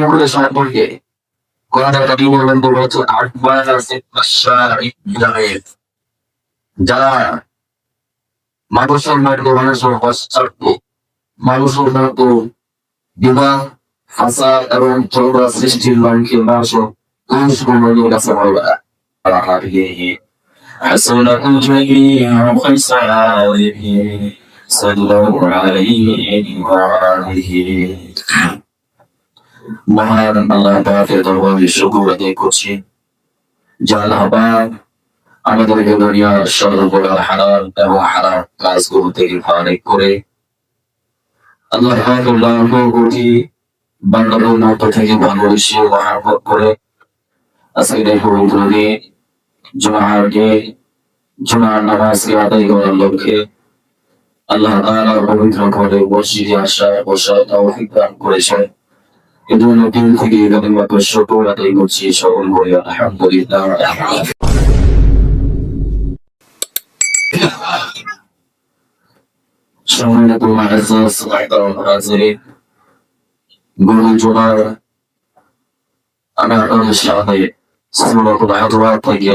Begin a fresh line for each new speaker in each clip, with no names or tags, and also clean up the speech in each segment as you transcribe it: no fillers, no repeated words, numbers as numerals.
মুখে সম্পর্কে কোরআন একটা বলবেন তো হচ্ছে আকবার আছে বিদায়েত যারা মানুষের মতো মানুষের পশ্চাৎ মানুষের মতো বিবাহ হাসার এবং ঝগড়া সৃষ্টির মানুষের মানুষের মানুষের কাছে বলবা حسنة جميع خصاله صلوا عليه وآله মহান আল্লাহ পাকের দরবারে শুকর আদায় করছি যে আল্লাহ পাক আমাদেরকে দুনিয়ার সর্বপ্রকার হালাল এবং হারাম কাজগুলো থেকে ফারিক করে আল্লাহ পাকের লাভ কোটি বান্দাদের মতো থেকে ভালোবেসে মহাব্বত করে আজকের এই পবিত্র দিন জুমার নামাজকে আদায় করার লক্ষ্যে আল্লাহ তাআলা পবিত্র ঘরে মসজিদে বসার তৌফিক দান করেছেন। এজন্য দিন থেকে কালিমা শুকর আদায় করছি সকল বলে আলহামদুলিল্লাহ। সম্মানিত মুআজ্জাজ হাজিরিন, গরু জোড়ার আমি আপনাদের সাথে সূরাতুল হুজুরাত থেকে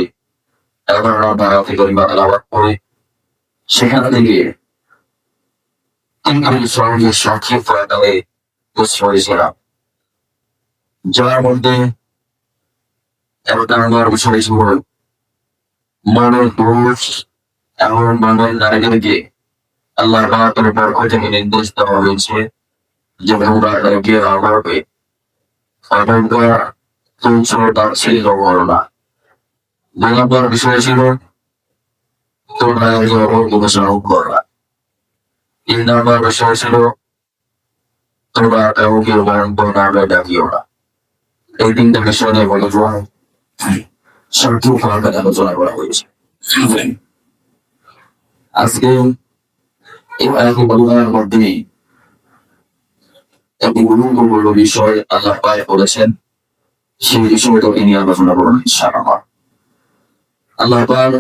11 ধারা থেকে তেলাওয়াত করে সেখান থেকে সঙ্গে সংক্ষিপ্ত আকারে বুঝিয়েছিলাম, যার মধ্যে একটা বিষয় ছিল মনের দোষ এবং মনের নারীদেরকে আল্লাহ তাআলার পক্ষ থেকে নির্দেশ দেওয়া হয়েছে যে তোমরা তাদেরকে করবে এবং তার ছিল না। 2 নম্বর বিষয় ছিল তোমরা গবেষণা করবা। 3 নম্বর বিষয় ছিল তোমরা কাউকে নামে ডাকিও না। এই 3টা বিষয় নিয়ে বলে সংক্ষিপ্ত আলোচনা করা হয়েছে। আজকে এই আলোচনার মধ্যে একটি গুরুত্বপূর্ণ বিষয় আল্লাহ পাক বলেছেন, সেই বিষয়টা নিয়ে আলোচনা করব ইনশাআল্লাহ। আল্লাহ পাক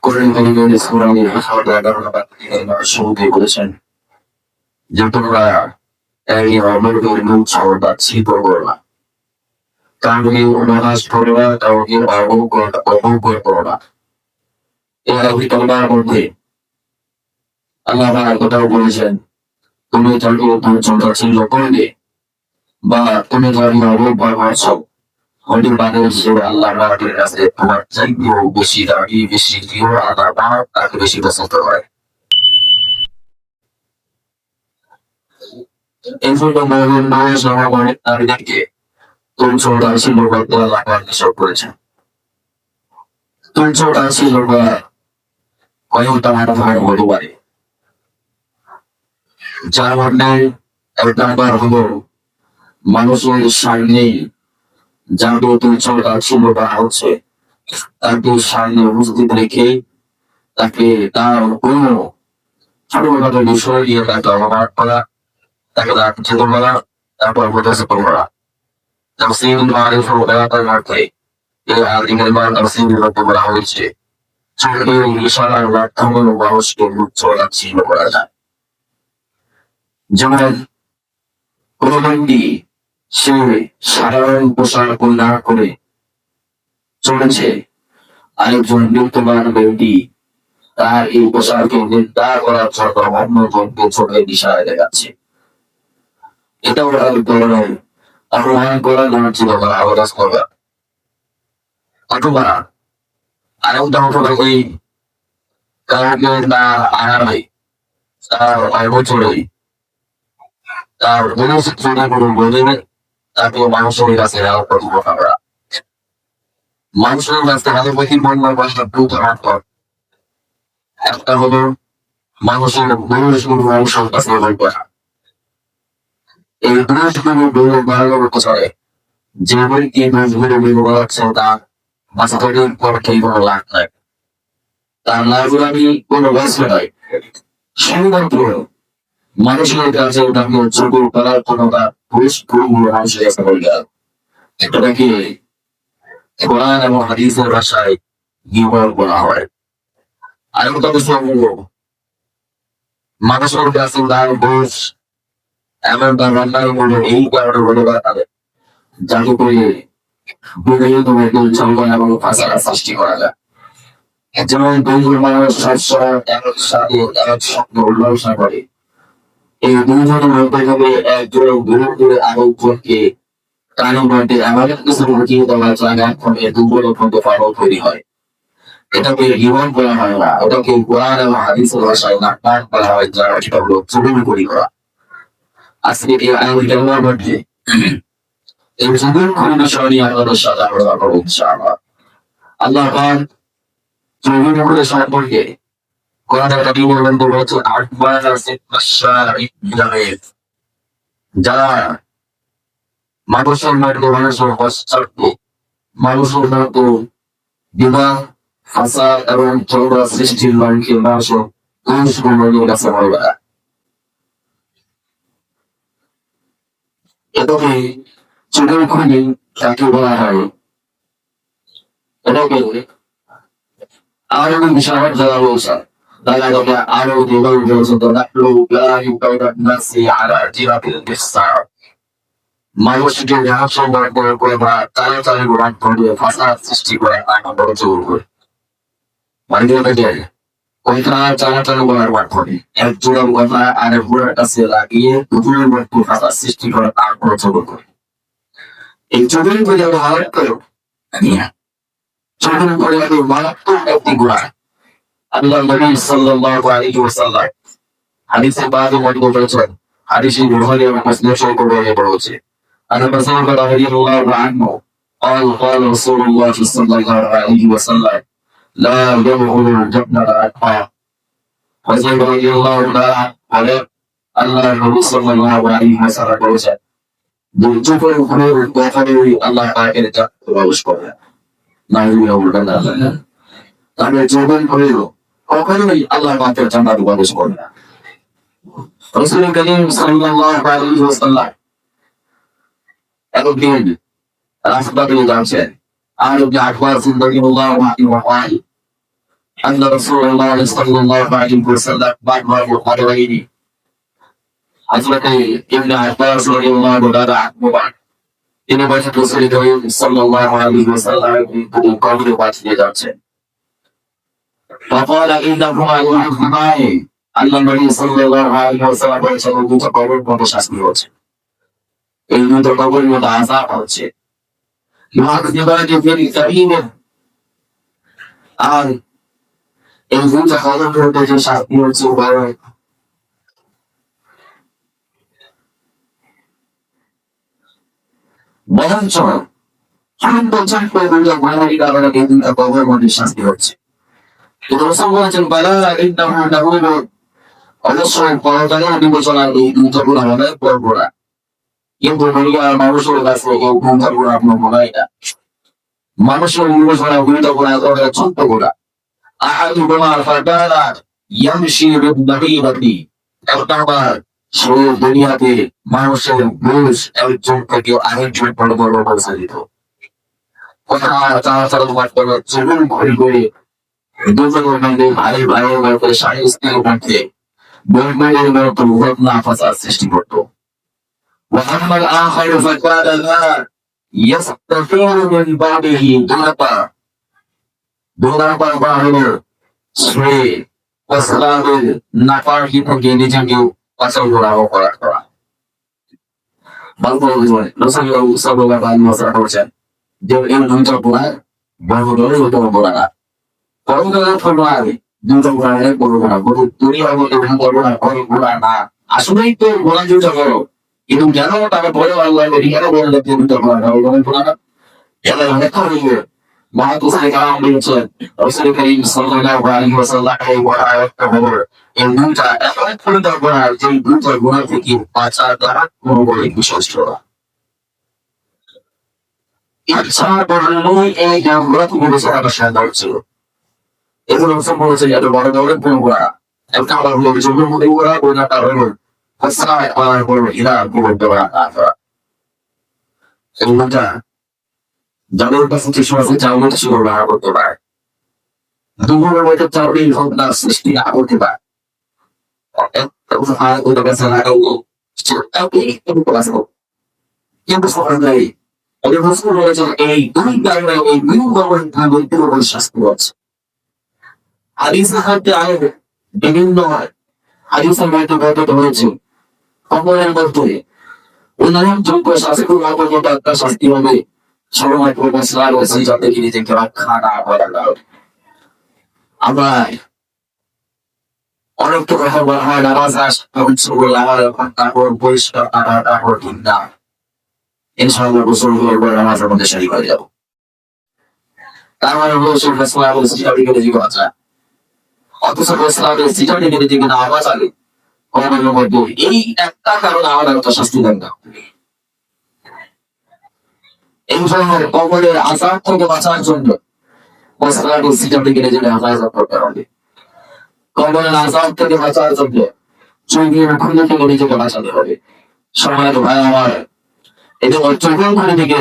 কোরআন কারীমের সূরা আল-হাসর শুরুতে বলেছেন যে তোমরা এই অমরদের মুখ সর্বদা ছিদ্র করো না, কাউকে উপহাস করো না, কাউকে অবজ্ঞা করো না। এই তোমরার মধ্যে আল্লাহ পাক কোথাও বলেছেন তুমি তাকে ছিদ্র করবে বা তুমি তাকে অবজ্ঞা করছো, হয়তো বাদের হিসেবে আল্লাহ পাকের কাছে তোমার চাইতেও বেশি দাবি বেশি প্রিয়, আল্লাহ পাক তাকে বেশি পছন্দ করে। এই জন্য মুমিন মানুষ নারীদেরকে তুচ্ছ তাচ্ছিল্য করতে আল্লাহ পাক নিষেধ করেছেন। তুচ্ছ তাচ্ছিল্য করা কয়েকটা ভাগ হতে পারে, যার মধ্যে একটা ভাগ হলো মানুষের সামনে যাকে তুচ্ছ তাচ্ছিল্য করা হচ্ছে তাকে সামনে উপস্থিত রেখে তাকে তার কোনো ছোটখাটো বিষয় দিয়ে তাকে অপমান করা, তাকে লাঞ্ছিত করা, তারপর প্রদর্শিত করা। তাফসীর মারিফুল বায়াতের মধ্যে এই আয়াতের তাফসীর করতে বলা হয়েছে চোখের ইশারার মাধ্যমে মানুষকে তুচ্ছ তাচ্ছিল্য করা যায়। যেমন কোন ব্যক্তি সে সাধারণ পোশাক না করে চলেছে, আরেকজন বিত্তবান ব্যক্তি তার এই পোশাককে নিন্দা করার জন্য অন্যজনকে চোখের ইশারায় দেখাচ্ছে, এটাও এক ধরনের আহ্বান করা লাঞ্ছিত করা অবদাস করা। অথবা আরেকটা হলো এই কাউকে তার আহারে তার অবচরে তার মনোচিত্রটা কোনো বলে তাকে মানুষের কাছে প্রতিভা করা। মানুষের কাছে হাতে প্রতি বন্যার বাসা একটা হলো মানুষের মানুষের কাছে করা। এই চলে যে ব্যক্তি করছেন তার বাসা তৈরির পর কেউ কোনো লাভ নাই, তার লাভগুলো আমি কোনো ব্যস্ত নাই, শুধুমাত্র মানুষের কাছে ওটাকে ছোট করার কোনো মানুষের কাছে বলে গেল। এটাকে কোরআন এবং হাদিসের ভাষায় গীবত বলা হয়। আরেকটা বিষয় হলো মানুষের কাছে তার দোষ এমন তার রান্নার মধ্যে এই কারণে বলে তাদের যাতে করে বিভিন্ন ধরনের সংখ্যা এবং ভাষার সৃষ্টি করা যায়। যেমন দুজন মানুষ সবসময় এক সাথে এক শব্দ উল্লাসনা করে, এই দুজনের মধ্যে থেকে একজন দূরে দূরে আরেকজনকে কানের মধ্যে এমন কিছু ঢুকিয়ে দেওয়া যায় এখন এই দুজনের মধ্যে ফাটল তৈরি হয়। এটাকে ইমান বলা হয় না, এটাকে কোরআন এবং হাদিসের ভাষায় নাটক বলা হয়, যারা সেটা হলো চুরি করা। আজকে এই আয়োজনের মধ্যে এই জুলুম করার বিষয় নিয়ে আপনাদের সাথে আলোচনা করব ইনশাআল্লাহ। আল্লাহ পাক জুলুম করে সম্পর্কে কোরআনে একটা কি বলবেন তো হচ্ছে আকবার যারা মানুষের মধ্যে মানুষের হস্তক্ষেপ, মানুষের মধ্যে বিবাহ ফাসাদ এবং ঝগড়া সৃষ্টির মানুষকে মানুষের মানুষের কাছে বলবে না। এটাকে চোখের খুনি তাকে বলা হয়। এটাকে আরো বিষয় যারা বলছে তারা এটাকে আরো যেভাবে বলছে তো মানুষকে করে বা তাড়াতাড়ি গ্রহণ করে ফাঁসার সৃষ্টি করে আনন্দ জোর করে মানে কথা চালাচালু করার মাধ্যমে এক জোড়া কথা আর এক জোড়ার কাছে লাগিয়ে দুজনের মধ্যে ফাঁসার সৃষ্টি করে তারপর জোর করে এই চোখের করে ব্যবহার করো চোখের করে মারাত্মক একটি গুণা। আল্লাহ নবী সাল্লাল্লাহু আলাইহি ওয়াসাল্লাম হাদিসে বাদ মত করেছেন, হাদিসে বুখারী এবং মুসলিম শরীফে বর্ণিত রয়েছে। আন রাসূল রাদিয়াল্লাহু আনহু قال قال رسول الله صلى الله عليه وسلم لا يدخل الجنة الأتقى وزيد رضي الله تعالى عنه আল্লাহ নবী সাল্লাল্লাহু আলাইহি ওয়াসাল্লাম বলেছেন যে চোখের উপরে কখনোই আল্লাহ পাকের জান্নাতে প্রবেশ করে না। নাউযুবিল্লাহ। তাহলে চোখের উপরে কখনোই আল্লাহ পাকের জান্নাতে প্রবেশ করে না। রাসূল করিম সাল্লাল্লাহু আলাইহি ওয়াসাল্লাম একদিন রাস্তা দিয়ে যাচ্ছেন আর ইবনে আব্বাস রাদিয়াল্লাহু আনহু বলেন أن رسول الله صلى الله عليه وسلم بعد القدرين حضرت ابن عباس رضي الله تعالى عنهما তিনি বলেছেন রাসূল করিম সাল্লাল্লাহু আলাইহি ওয়াসাল্লাম তিনি কবরে পাঠিয়ে যাচ্ছেন। فقال إنهما يحكمان আল্লাহ নবী সাল্লাল্লাহু আলাইহি ওয়াসাল্লাম বলেছেন দুটো কবর মধ্যে শাস্তি হচ্ছে, এই দুটো কবরের মধ্যে আযাব হচ্ছে। আর এই দুটো কবরের মধ্যে যে শাস্তি হচ্ছে বরঞ্চ কবরের মধ্যে শাস্তি হচ্ছে। রাসূল বলেছেন অবশ্যই পরকালের বিবেচনা এই দুটো গুণ আমাদের করবো না, কিন্তু মানুষের কাছে এই দুটো গুণ আপনার মনে হয় না। মানুষের বিবেচনা দুটো গুণ একেবারে ছোট্ট গুণা। আহাদুহুমা ফাকানা ইয়ামশি বিল-বাহীরাতি, একটা বার সে দুনিয়াতে মানুষের ঘুষ একজন থেকে আরেকজন বড় বড় পৌঁছে দিত। কথা চালাচাল করে চলুন ঘুরে ঘুরে দুজনের মধ্যে ভাই ভাইয়ের মধ্যে স্বামী স্ত্রীর মধ্যে বৈবাহিক মতো ঘটনা ফাসাদ সৃষ্টি করত। وأما الآخر فكان لا يستطيع من بعده দুরাপা বাহিনী শ্রী ইসলামের নাফারহি থেকে নিজেকে পাচল করা করা বাংলা রাসূলুল্লাহ সাল্লাল্লাহু আলাইহি ওয়াসাল্লাম বলেছেন যে এই দুটো গুনাহ বড় বড় না, পরকালের ফলাফল দুটো গুনাহের বড় বড় দুনিয়ার মধ্যে গুনাহ না। আসলেই তো গুনাহ দুটো বড়, কিন্তু কেন তাকে বড় আল্লাহ কেন বললেন দুটো গুনাহ এটা অনেক হইবে। মহাপুরুষের কালাম বলেছেন রাসূল করিম সাল্লাল্লাহু আলাইহি ওয়াসাল্লাম এই ওয়াহায়ত খবর এই দুটো এমন পরিণত গুনাহ যে দুটো গুনাহ থেকে বাঁচার দ্বারা কোনো বড় বিশ্বাস করা ইচ্ছা করলেই এই গুনাহ থেকে বাঁচার সাধ্য ছিল। এগুলো রাসূল বলেছেন এত বড় ধরনের কোন গুনাহ একটা আবার হলো জমির মধ্যে গুনাহটা হলো ফাসায় আর বড় ইলা বড় দেওয়া আফরা এই গুনাহটা যাদের কাছে কিছু আছে চাউলের কিছু ব্যবহার করতে পারে, দুপুরের মধ্যে চাউলের ঘটনা সৃষ্টি না করতে পারে ওদের কাছে লাগাও কিন্তু সরকারি এদের রসুল বলেছেন এই দুই কারণে এই দুই ধরনের ব্যক্তির উপর শাস্তি আছে। হাদিসের মধ্যে আরো বিভিন্ন হাদিসের মধ্যে বর্ণিত হয়েছে কবরের মধ্যে উন্নয়ন যোগ্য শাস্তির পর্যন্ত একটা শাস্তি হবে সর্বমাত্র মশলার ও সেই যাতে নিজেকে রক্ষা না করার কারণে। আমরা অনেক তো কথা বলা হয় নামাজ তারপর পরিষ্কার তারপর কিনা ইনশাআল্লাহ গোসল করবো নামাজের মধ্যে শরীক হয়ে যাবো। তার মানে গোসল ফেসলা বলে সিটাটি কেটে দিকে বাঁচা, অথচ ফেসলা বলে সিটাটি কেটে দিকে না বাঁচালে কবরের মধ্যে এই একটা কারণে আমাদের একটা শাস্তি দেন না। এই সময় কবরের আযাব থেকে বাঁচার জন্য ফেসলা বলে সিটাটি কেটে দিলে হেফাজত করতে হবে। কবরের আযাব থেকে বাঁচার জন্য চোখের খুলে থেকে নিজেকে বাঁচাতে হবে। সময় ভাই আমার এটা চোখের খুলে থেকে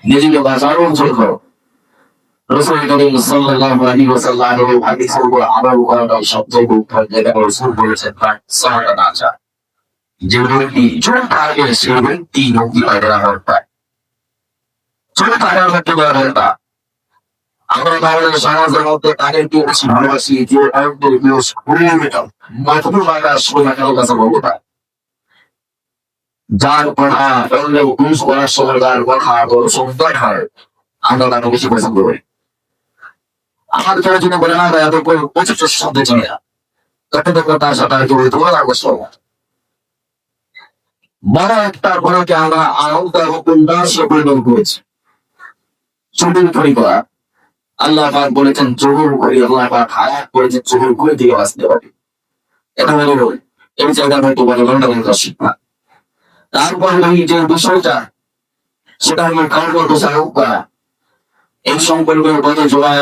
নিজেকে বাঁচার অঞ্চল করো। রাসূল করিম সাল্লাল্লাহু আলাইহি ওয়াসাল্লামের হাদিসের উপর আমল করাটা সবচেয়ে গুরুত্বপূর্ণ। যেটা রাসূল বলেছেন তার সাহাবা নাজা যে ব্যক্তি চোখ থাকে সে ব্যক্তি মুক্তি পায় না হয়। চোখ থাকার ক্ষেত্রে বলা আমরা আমাদের সমাজের মধ্যে তাদেরকে বেশি ভালোবাসি যে একদম মাথুর লাগা সোনা কারো কাছে বলবো না, যার কথা অন্য পুরুষ করার সময় যার কথা সুন্দর হয় আমরা তাকে বেশি পছন্দ করি। আমার কেউ যদি বলে না এত প্রচুর শব্দে চলে না তখন তো তার সাথে তোমার আকর্ষ বড় একটা ঘোড়াকে আমরা আনন্দ এবং উল্লাসে পরিণত করেছি। চুরির তৈরি করা আল্লাহ পাক বলেছেন জোহর করে, আল্লাহ পাক হায়াত করেছেন জোহর করে দিয়ে বাঁচতে হবে। এটা হলো এই জায়গায় হয়তো বড় ঘন্টা শিক্ষা। তারপর এই যে বিষয়টা সেটা হলো কাউকে দোষারোপ করা, এই সম্পর্কের কথা জোড়ায়